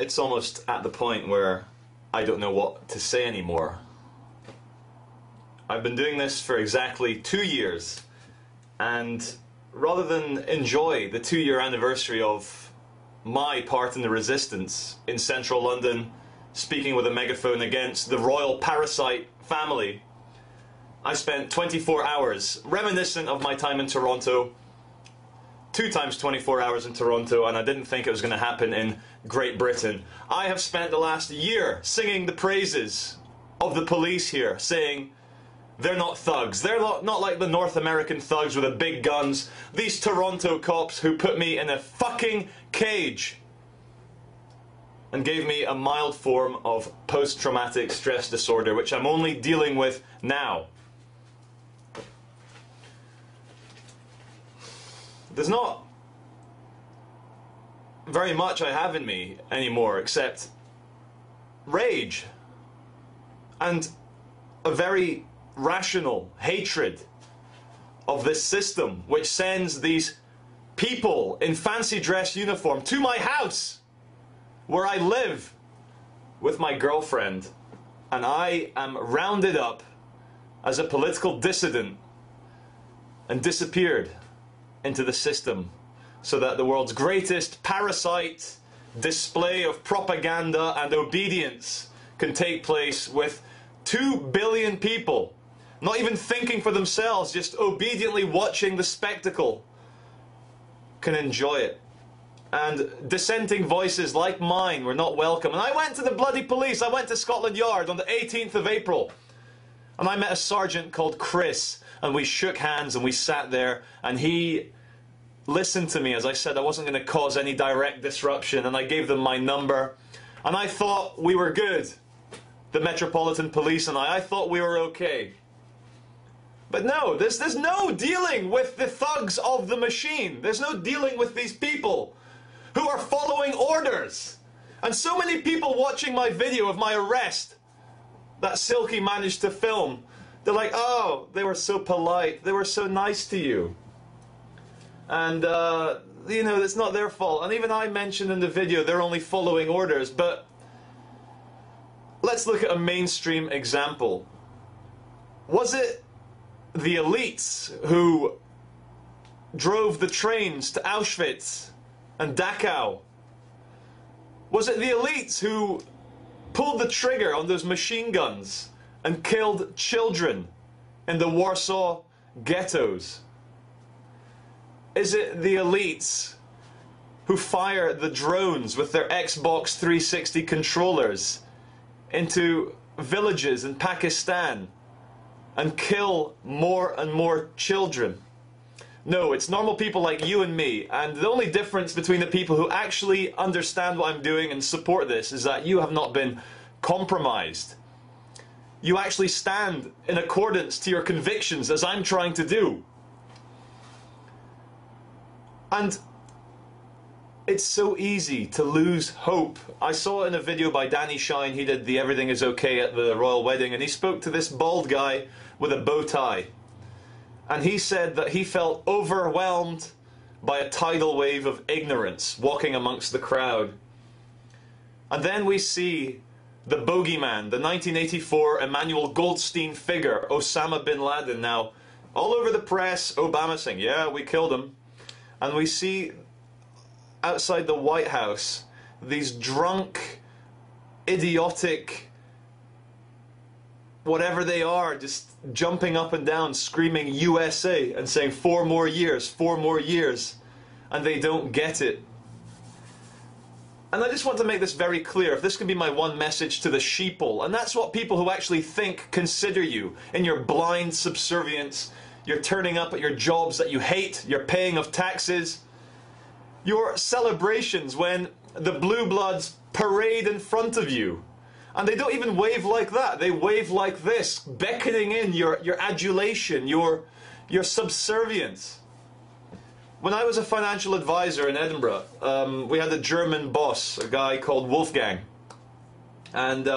it's almost at the point where I don't know what to say anymore. I've been doing this for exactly 2 years, and rather than enjoy the 2-year anniversary of my part in the resistance in central London, speaking with a megaphone against the royal parasite family, I spent 24 hours reminiscent of my time in Toronto, 2 times 24 hours in Toronto, and I didn't think it was going to happen in Great Britain. I have spent the last year singing the praises of the police here, saying they're not thugs. They're not like the North American thugs with the big guns. These Toronto cops who put me in a fucking cage and gave me a mild form of post-traumatic stress disorder, which I'm only dealing with now. There's not very much I have in me anymore except rage and a very rational hatred of this system which sends these people in fancy dress uniform to my house where I live with my girlfriend, and I am rounded up as a political dissident and disappeared into the system so that the world's greatest parasite display of propaganda and obedience can take place with 2 billion people not even thinking for themselves, just obediently watching the spectacle, can enjoy it. And dissenting voices like mine were not welcome. And I went to the bloody police. I went to Scotland Yard on the 18th of April. And I met a sergeant called Chris. And we shook hands and we sat there. And he listened to me as I said I wasn't going to cause any direct disruption. And I gave them my number. And I thought we were good. The Metropolitan Police and I thought we were okay. But no, there's no dealing with the thugs of the machine. There's no dealing with these people who are following orders. And so many people watching my video of my arrest that Silky managed to film, they're like, oh, they were so polite, they were so nice to you. And, you know, it's not their fault. And even I mentioned in the video they're only following orders, but let's look at a mainstream example. Was it the elites who drove the trains to Auschwitz and Dachau? Was it the elites who pulled the trigger on those machine guns and killed children in the Warsaw ghettos? Is it the elites who fire the drones with their Xbox 360 controllers into villages in Pakistan and kill more and more children? No, it's normal people like you and me, and the only difference between the people who actually understand what I'm doing and support this is that you have not been compromised. You actually stand in accordance to your convictions, as I'm trying to do. And it's so easy to lose hope. I saw in a video by Danny Shine, he did the Everything Is Okay at the royal wedding, and he spoke to this bald guy with a bow tie. And he said that he felt overwhelmed by a tidal wave of ignorance walking amongst the crowd. And then we see the bogeyman, the 1984 Emmanuel Goldstein figure, Osama bin Laden, now all over the press, Obama saying, yeah, we killed him. And we see outside the White House these drunk, idiotic, whatever they are, just jumping up and down, screaming USA and saying 4 more years, 4 more years, and they don't get it. And I just want to make this very clear, if this can be my one message to the sheeple, and that's what people who actually think consider you in your blind subservience, you're turning up at your jobs that you hate, you're paying of taxes, your celebrations when the blue bloods parade in front of you. And they don't even wave like that. They wave like this, beckoning in your adulation, your subservience. When I was a financial advisor in Edinburgh, we had a German boss, a guy called Wolfgang. And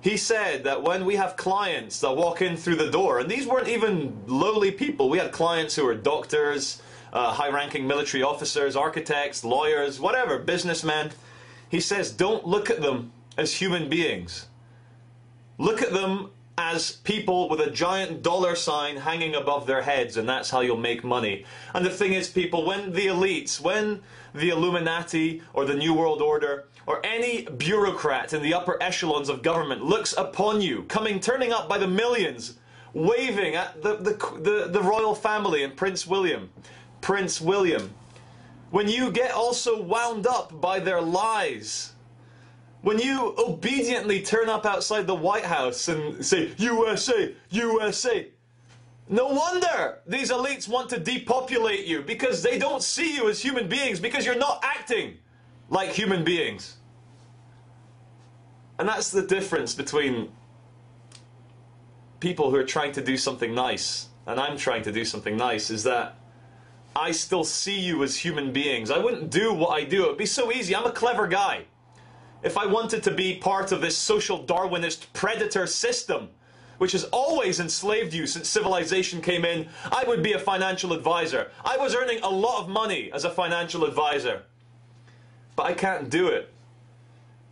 he said that when we have clients that walk in through the door, and these weren't even lowly people, we had clients who were doctors, high-ranking military officers, architects, lawyers, whatever, businessmen. He says, don't look at them as human beings. Look at them as people with a giant dollar sign hanging above their heads, and that's how you'll make money. And the thing is, people, when the elites, when the Illuminati or the New World Order or any bureaucrat in the upper echelons of government looks upon you, turning up by the millions, waving at the royal family and Prince William, when you get also wound up by their lies, when you obediently turn up outside the White House and say, USA, USA, no wonder these elites want to depopulate you, because they don't see you as human beings, because you're not acting like human beings. And that's the difference between people who are trying to do something nice and I'm trying to do something nice, is that I still see you as human beings. I wouldn't do what I do. It would be so easy. I'm a clever guy. If I wanted to be part of this social Darwinist predator system, which has always enslaved you since civilization came in, I would be a financial advisor. I was earning a lot of money as a financial advisor. But I can't do it.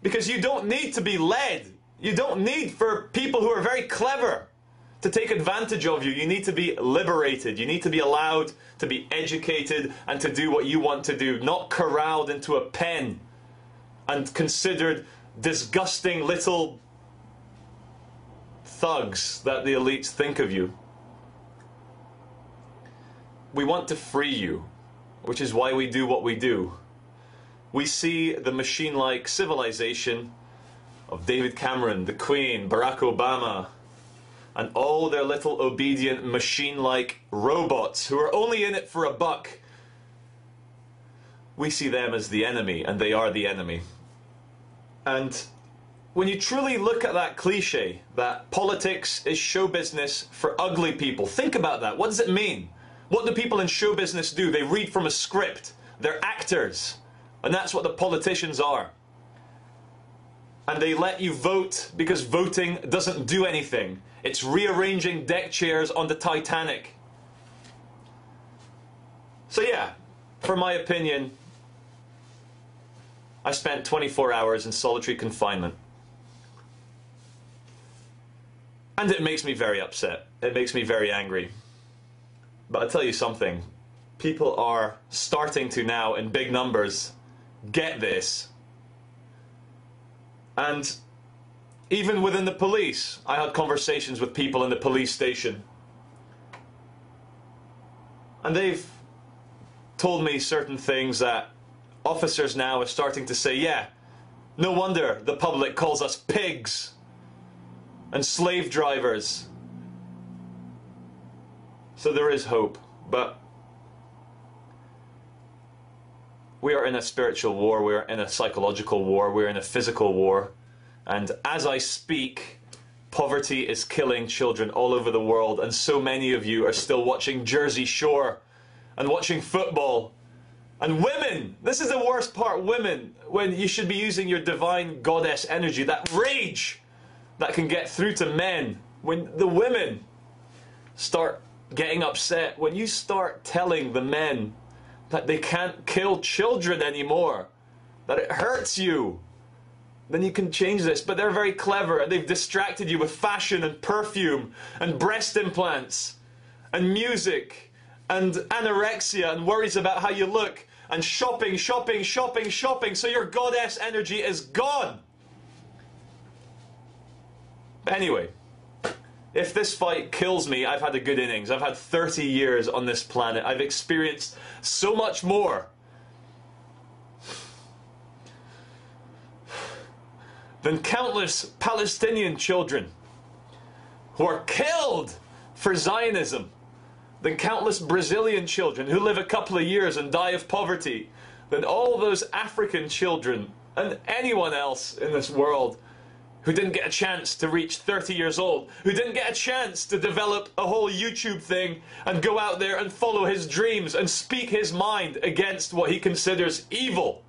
Because you don't need to be led. You don't need for people who are very clever to take advantage of you. You need to be liberated. You need to be allowed to be educated and to do what you want to do, not corralled into a pen and considered disgusting little thugs that the elites think of you. We want to free you, which is why we do what we do. We see the machine-like civilization of David Cameron, the Queen, Barack Obama, and all their little obedient machine-like robots who are only in it for a buck. We see them as the enemy, and they are the enemy. And when you truly look at that cliche, that politics is show business for ugly people, think about that. What does it mean? What do people in show business do? They read from a script. They're actors. And that's what the politicians are. And they let you vote because voting doesn't do anything. It's rearranging deck chairs on the Titanic. So yeah, for my opinion, I spent 24 hours in solitary confinement. And it makes me very upset. It makes me very angry. But I'll tell you something. People are starting to now, in big numbers, get this. And even within the police, I had conversations with people in the police station. And they've told me certain things that officers now are starting to say, yeah, no wonder the public calls us pigs and slave drivers. So there is hope, but we are in a spiritual war, we are in a psychological war, we are in a physical war. And as I speak, poverty is killing children all over the world, and so many of you are still watching Jersey Shore and watching football. And women, this is the worst part, women, when you should be using your divine goddess energy, that rage that can get through to men. When the women start getting upset, when you start telling the men that they can't kill children anymore, that it hurts you, then you can change this. But they're very clever, and they've distracted you with fashion and perfume and breast implants and music and anorexia and worries about how you look and shopping, shopping, shopping, shopping, so your goddess energy is gone. Anyway, if this fight kills me, I've had a good innings. I've had 30 years on this planet. I've experienced so much more than countless Palestinian children who are killed for Zionism, than countless Brazilian children who live a couple of years and die of poverty, than all those African children and anyone else in this world who didn't get a chance to reach 30 years old, who didn't get a chance to develop a whole YouTube thing and go out there and follow his dreams and speak his mind against what he considers evil.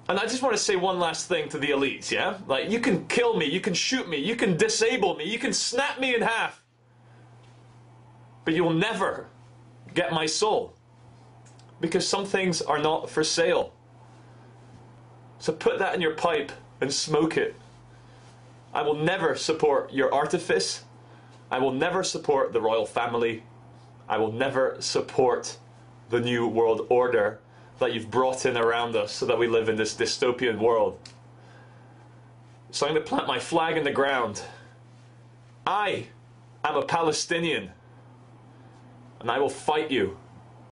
And I just want to say one last thing to the elites, yeah? Like, you can kill me, you can shoot me, you can disable me, you can snap me in half, but you will never get my soul. Because some things are not for sale. So put that in your pipe and smoke it. I will never support your artifice. I will never support the royal family. I will never support the new world order that you've brought in around us so that we live in this dystopian world. So I'm going to plant my flag in the ground. I am a Palestinian, and I will fight you